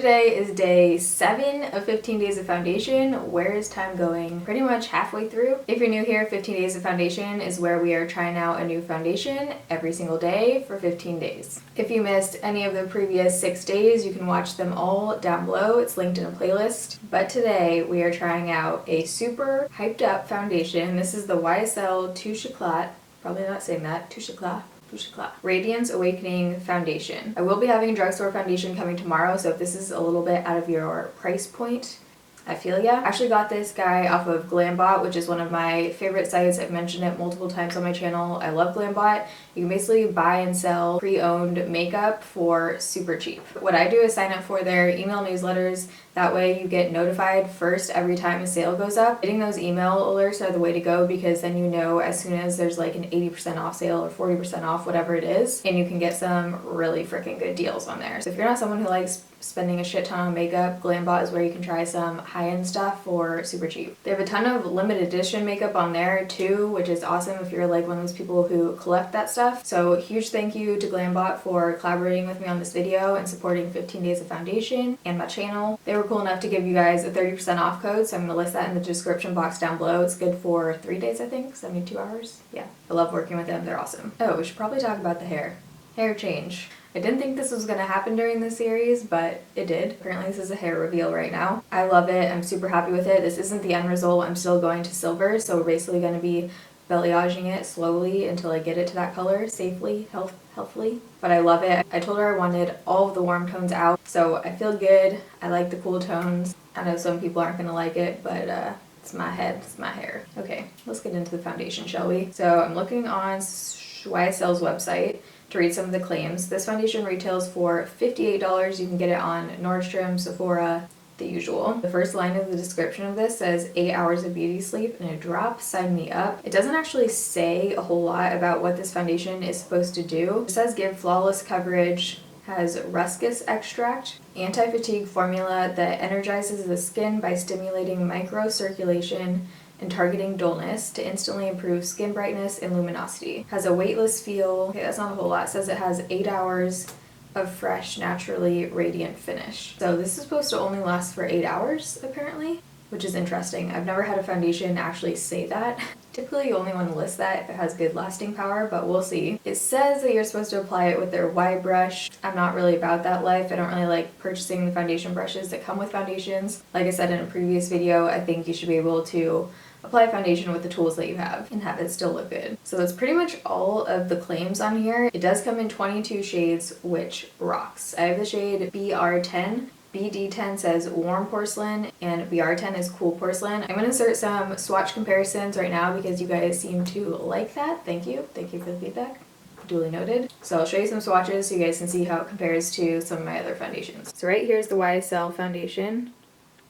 today is day 7 of 15 days of foundation. Where is time going? Pretty much halfway through. If you're new here, 15 days of foundation is where we are trying out a new foundation every single day for 15 days. If you missed any of the previous 6 days, you can watch them all down below. It's linked in a playlist. But today we are trying out a super hyped up foundation. This is the YSL Touche Éclat. Probably not saying that. Touche Éclat. Radiance Awakening Foundation. I will be having a drugstore foundation coming tomorrow, so if this is a little bit out of your price point, I feel ya. I actually got this guy off of Glambot, which is one of my favorite sites. I've mentioned it multiple times on my channel. I love Glambot. You can basically buy and sell pre-owned makeup for super cheap. What I do is sign up for their email newsletters. That way you get notified first every time a sale goes up. Getting those email alerts are the way to go, because then you know as soon as there's like an 80% off sale or 40% off, whatever it is, and you can get some really freaking good deals on there. So if you're not someone who likes spending a shit ton on makeup, Glambot is where you can try some high-end stuff for super cheap. They have a ton of limited edition makeup on there too, which is awesome if you're like one of those people who collect that stuff. So huge thank you to Glambot for collaborating with me on this video and supporting 15 days of foundation and my channel. They were cool enough to give you guys a 30% off code, so I'm going to list that in the description box down below. It's good for 3 days, I think, 72 hours. Yeah, I love working with them. They're awesome. Oh, we should probably talk about the hair. Hair change. I didn't think this was going to happen during this series, but it did. Apparently this is a hair reveal right now. I love it. I'm super happy with it. This isn't the end result. I'm still going to silver, so we're basically going to be balayaging it slowly until I get it to that color safely, healthfully. But I love it. I told her I wanted all of the warm tones out, so I feel good. I like the cool tones. I know some people aren't going to like it, but it's my head, it's my hair. Okay, let's get into the foundation, shall we? So I'm looking on YSL's website to read some of the claims. This foundation retails for $58. You can get it on Nordstrom, Sephora, the usual. The first line of the description of this says 8 hours of beauty sleep and a drop, sign me up. It doesn't actually say a whole lot about what this foundation is supposed to do. It says give flawless coverage, has ruscus extract, anti-fatigue formula that energizes the skin by stimulating microcirculation and targeting dullness to instantly improve skin brightness and luminosity. Has a weightless feel. Okay, that's not a whole lot. It says it has 8 hours of fresh, naturally radiant finish. So this is supposed to only last for 8 hours, apparently, which is interesting. I've never had a foundation actually say that. Typically you only want to list that if it has good lasting power, but we'll see. It says that you're supposed to apply it with their Y brush. I'm not really about that life. I don't really like purchasing the foundation brushes that come with foundations. Like I said in a previous video, I think you should be able to apply foundation with the tools that you have and have it still look good. So that's pretty much all of the claims on here. It does come in 22 shades, which rocks. I have the shade BR10. BD10 says warm porcelain and BR10 is cool porcelain. I'm going to insert some swatch comparisons right now because you guys seem to like that. Thank you. Thank you for the feedback. Duly noted. So I'll show you some swatches so you guys can see how it compares to some of my other foundations. So right here's the YSL foundation.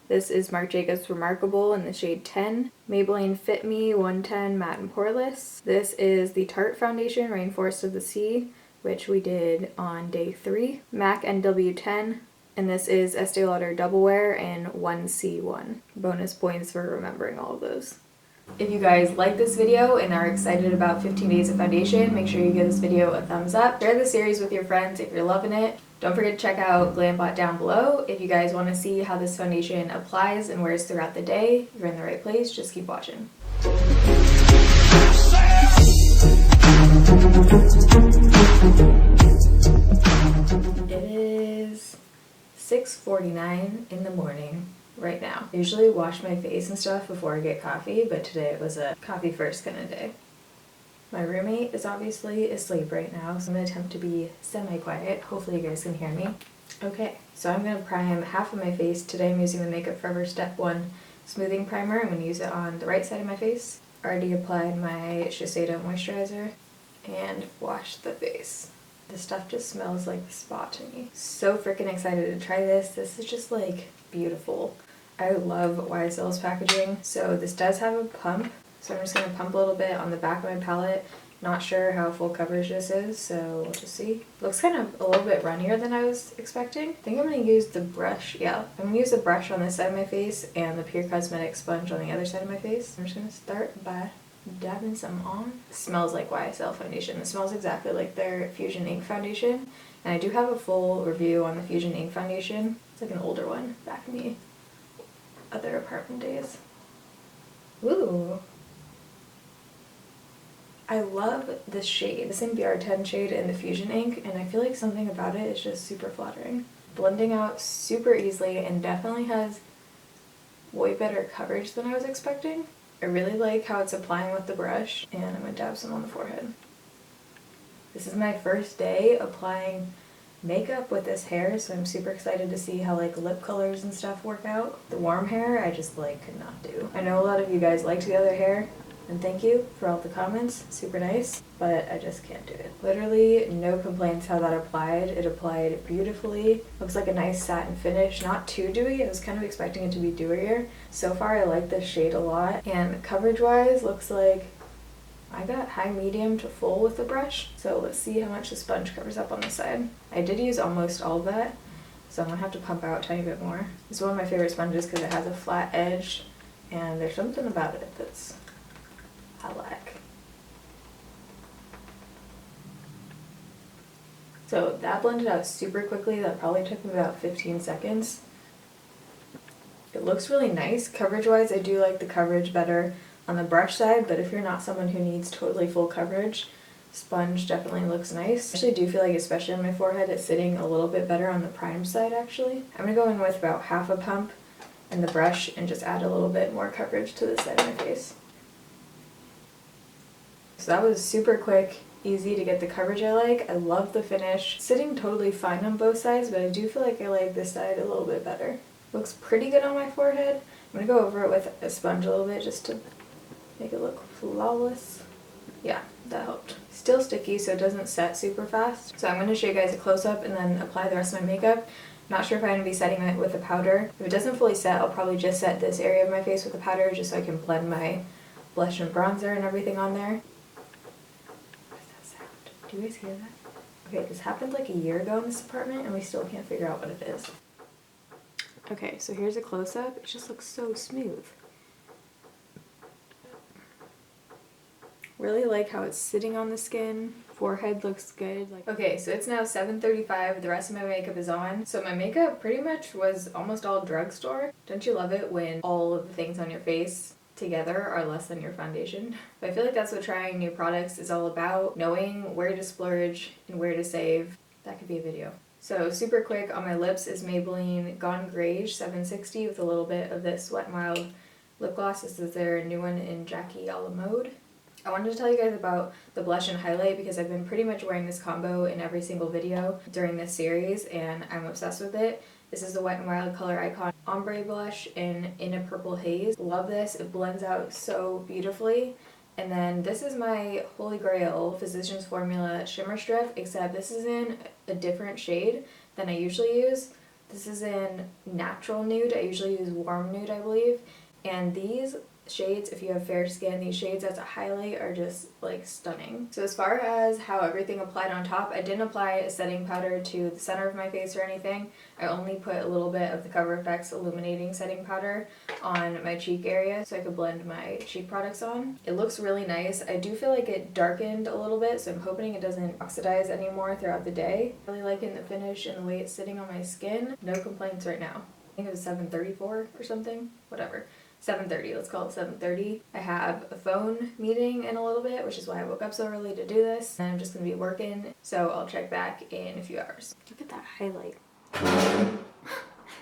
This is Marc Jacobs Remarkable in the shade 10. Maybelline Fit Me 110 Matte and Poreless. This is the Tarte Foundation Rainforest of the Sea, which we did on day 3. MAC NW10. And this is Estee Lauder Double Wear in 1C1. Bonus points for remembering all of those. If you guys like this video and are excited about 15 days of foundation, make sure you give this video a thumbs up. Share the series with your friends if you're loving it. Don't forget to check out Glambot down below. If you guys want to see how this foundation applies and wears throughout the day, you're in the right place. Just keep watching. It is 6:49 in the morning right now. I usually wash my face and stuff before I get coffee, but today it was a coffee first kind of day. My roommate is obviously asleep right now, so I'm going to attempt to be semi-quiet. Hopefully you guys can hear me. Okay, so I'm going to prime half of my face. Today I'm using the Makeup Forever Step 1 Smoothing Primer. I'm going to use it on the right side of my face. Already applied my Shiseido moisturizer and washed the face. This stuff just smells like the spa to me. So freaking excited to try this. This is just like beautiful. I love YSL's packaging. So this does have a pump. So I'm just going to pump a little bit on the back of my palette. Not sure how full coverage this is, so we'll just see. Looks kind of a little bit runnier than I was expecting. I think I'm going to use the brush. Yeah, I'm going to use the brush on this side of my face and the Pure Cosmetics sponge on the other side of my face. I'm just going to start by dabbing some on. It smells like YSL foundation. It smells exactly like their Fusion Ink foundation. And I do have a full review on the Fusion Ink foundation. It's like an older one back in the other apartment days. Ooh. I love this shade, the same BR10 shade in the Fusion ink, and I feel like something about it is just super flattering. Blending out super easily and definitely has way better coverage than I was expecting. I really like how it's applying with the brush, and I'm gonna dab some on the forehead. This is my first day applying makeup with this hair, so I'm super excited to see how like lip colors and stuff work out. The warm hair I just like could not do. I know a lot of you guys liked the other hair, and thank you for all the comments, super nice, but I just can't do it. Literally no complaints how that applied. It applied beautifully. Looks like a nice satin finish, not too dewy. I was kind of expecting it to be dewier. So far I like this shade a lot, and coverage wise looks like I got high, medium to full with the brush. So let's see how much the sponge covers up on the side. I did use almost all of that, so I'm gonna have to pump out a tiny bit more. It's one of my favorite sponges because it has a flat edge, and there's something about it that's I like. So that blended out super quickly. That probably took me about 15 seconds. It looks really nice. Coverage wise, I do like the coverage better on the brush side, but if you're not someone who needs totally full coverage, sponge definitely looks nice. I actually do feel like, especially on my forehead, it's sitting a little bit better on the prime side actually. I'm gonna go in with about half a pump in the brush and just add a little bit more coverage to this side of my face. So that was super quick, easy to get the coverage I like. I love the finish. Sitting totally fine on both sides, but I do feel like I like this side a little bit better. Looks pretty good on my forehead. I'm gonna go over it with a sponge a little bit just to make it look flawless. Yeah, that helped. Still sticky, so it doesn't set super fast. So I'm gonna show you guys a close-up and then apply the rest of my makeup. Not sure if I'm gonna be setting it with a powder. If it doesn't fully set, I'll probably just set this area of my face with a powder just so I can blend my blush and bronzer and everything on there. Do you guys hear that? Okay, this happened like a year ago in this apartment and we still can't figure out what it is. Okay, so here's a close-up. It just looks so smooth. Really like how it's sitting on the skin. Forehead looks good. Okay, so it's now 7:35. The rest of my makeup is on. So my makeup pretty much was almost all drugstore. Don't you love it when all of the things on your face together are less than your foundation? But I feel like that's what trying new products is all about, knowing where to splurge and where to save. That could be a video. So super quick on my lips is Maybelline Gone Greige 760 with a little bit of this Wet n Wild lip gloss. This is their new one in Jackie a la mode. I wanted to tell you guys about the blush and highlight because I've been pretty much wearing this combo in every single video during this series and I'm obsessed with it. This is the Wet n Wild Color Icon Ombre Blush in a Purple Haze. Love this. It blends out so beautifully. And then this is my Holy Grail Physicians Formula Shimmer Strip, except this is in a different shade than I usually use. This is in Natural Nude. I usually use Warm Nude, I believe. And these shades, if you have fair skin, these shades as a highlight are just like stunning. So as far as how everything applied on top, I didn't apply a setting powder to the center of my face or anything. I only put a little bit of the Cover FX illuminating setting powder on my cheek area so I could blend my cheek products on. It looks really nice. I do feel like it darkened a little bit, so I'm hoping it doesn't oxidize anymore throughout the day. Really liking the finish and the way it's sitting on my skin. No complaints right now. I think it was 7:34 or something, whatever. 7:30, let's call it 7:30. I have a phone meeting in a little bit, which is why I woke up so early to do this. And I'm just gonna be working, so I'll check back in a few hours. Look at that highlight.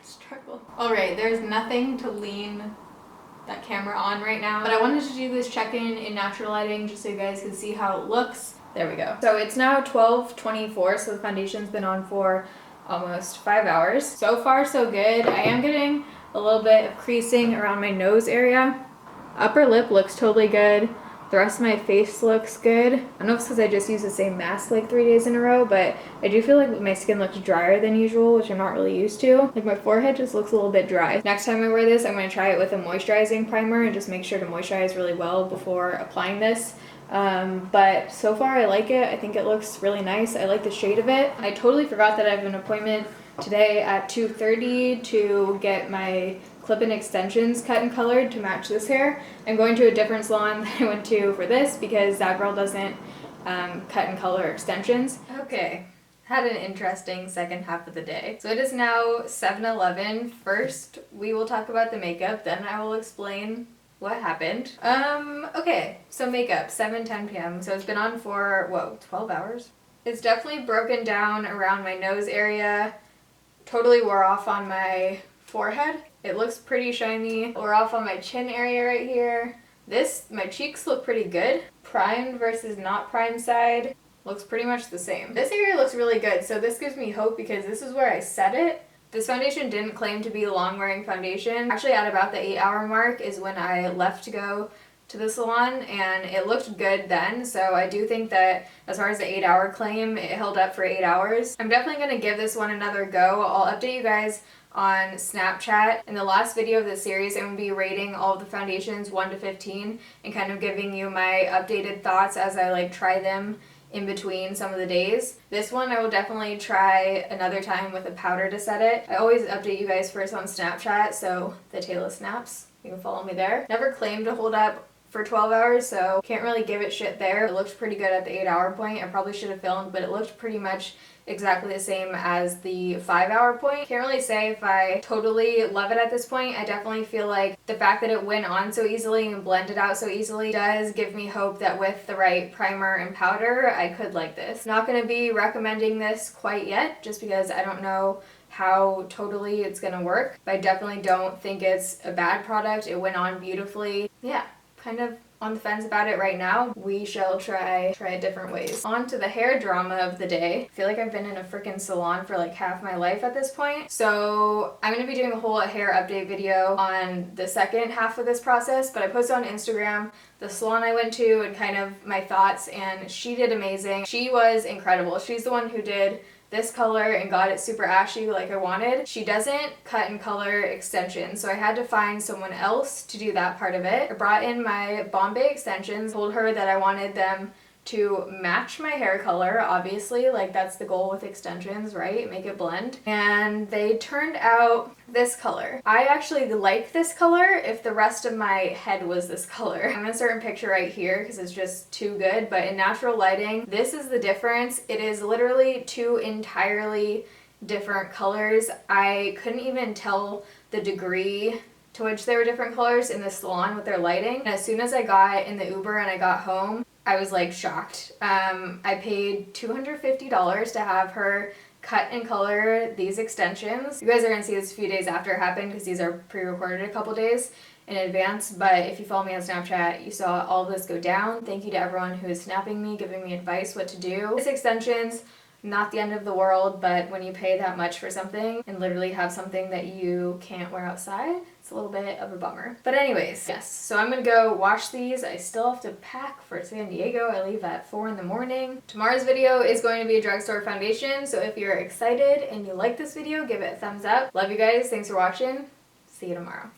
Struggle. All right, there's nothing to lean that camera on right now, but I wanted to do this check-in in natural lighting just so you guys can see how it looks. There we go. So it's now 12:24, so the foundation's been on for almost 5 hours. So far, so good. I am getting a little bit of creasing around my nose area. Upper lip looks totally good. The rest of my face looks good. I don't know if it's because I just used the same mask like 3 days in a row, but I do feel like my skin looks drier than usual, which I'm not really used to. Like my forehead just looks a little bit dry. Next time I wear this, I'm going to try it with a moisturizing primer and just make sure to moisturize really well before applying this. But so far I like it. I think it looks really nice. I like the shade of it. I totally forgot that I have an appointment today at 2:30 to get my clip-in extensions cut and colored to match this hair. I'm going to a different salon than I went to for this because that girl doesn't cut and color extensions. Okay, had an interesting second half of the day. So it is now 7:11. First, we will talk about the makeup, then I will explain what happened. Okay, so makeup, 7:10 p.m. So it's been on for, whoa, 12 hours? It's definitely broken down around my nose area. Totally wore off on my forehead. It looks pretty shiny. Wore off on my chin area right here. My cheeks look pretty good. Primed versus not primed side looks pretty much the same. This area looks really good, so this gives me hope because this is where I set it. This foundation didn't claim to be a long-wearing foundation. Actually, at about the 8-hour mark is when I left to go to the salon, and it looked good then, so I do think that as far as the 8-hour claim, it held up for 8 hours. I'm definitely going to give this one another go. I'll update you guys on Snapchat. In the last video of this series, I'm going to be rating all of the foundations 1 to 15 and kind of giving you my updated thoughts as I try them in between some of the days. This one I will definitely try another time with a powder to set it. I always update you guys first on Snapchat, so the Taylor Snaps, you can follow me there. Never claimed to hold up for 12 hours, so can't really give it shit there. It looked pretty good at the 8-hour point. I probably should have filmed, but it looked pretty much exactly the same as the 5-hour point. Can't really say if I totally love it at this point. I definitely feel like the fact that it went on so easily and blended out so easily does give me hope that with the right primer and powder, I could like this. Not going to be recommending this quite yet, just because I don't know how totally it's going to work, but I definitely don't think it's a bad product. It went on beautifully. Yeah, kind of on the fence about it right now. We shall try it different ways. On to the hair drama of the day. I feel like I've been in a freaking salon for half my life at this point. So I'm going to be doing a whole hair update video on the second half of this process, but I posted on Instagram the salon I went to and kind of my thoughts, and she did amazing. She was incredible. She's the one who did this color and got it super ashy like I wanted. She doesn't cut and color extensions, so I had to find someone else to do that part of it. I brought in my Bombay extensions, told her that I wanted them to match my hair color, obviously, that's the goal with extensions, right? Make it blend. And they turned out this color. I actually like this color if the rest of my head was this color. I'm gonna insert a picture right here because it's just too good, but in natural lighting, this is the difference. It is literally two entirely different colors. I couldn't even tell the degree to which they were different colors in the salon with their lighting. And as soon as I got in the Uber and I got home, I was shocked. I paid $250 to have her cut and color these extensions. You guys are gonna see this a few days after it happened because these are pre-recorded a couple days in advance, but if you follow me on Snapchat, you saw all of this go down. Thank you to everyone who is snapping me, giving me advice what to do. These extensions, not the end of the world, but when you pay that much for something and literally have something that you can't wear outside, it's a little bit of a bummer. But anyways, yes, so I'm gonna go wash these. I still have to pack for San Diego. I leave at 4 in the morning. Tomorrow's video is going to be a drugstore foundation, so if you're excited and you like this video, give it a thumbs up. Love you guys, thanks for watching. See you tomorrow.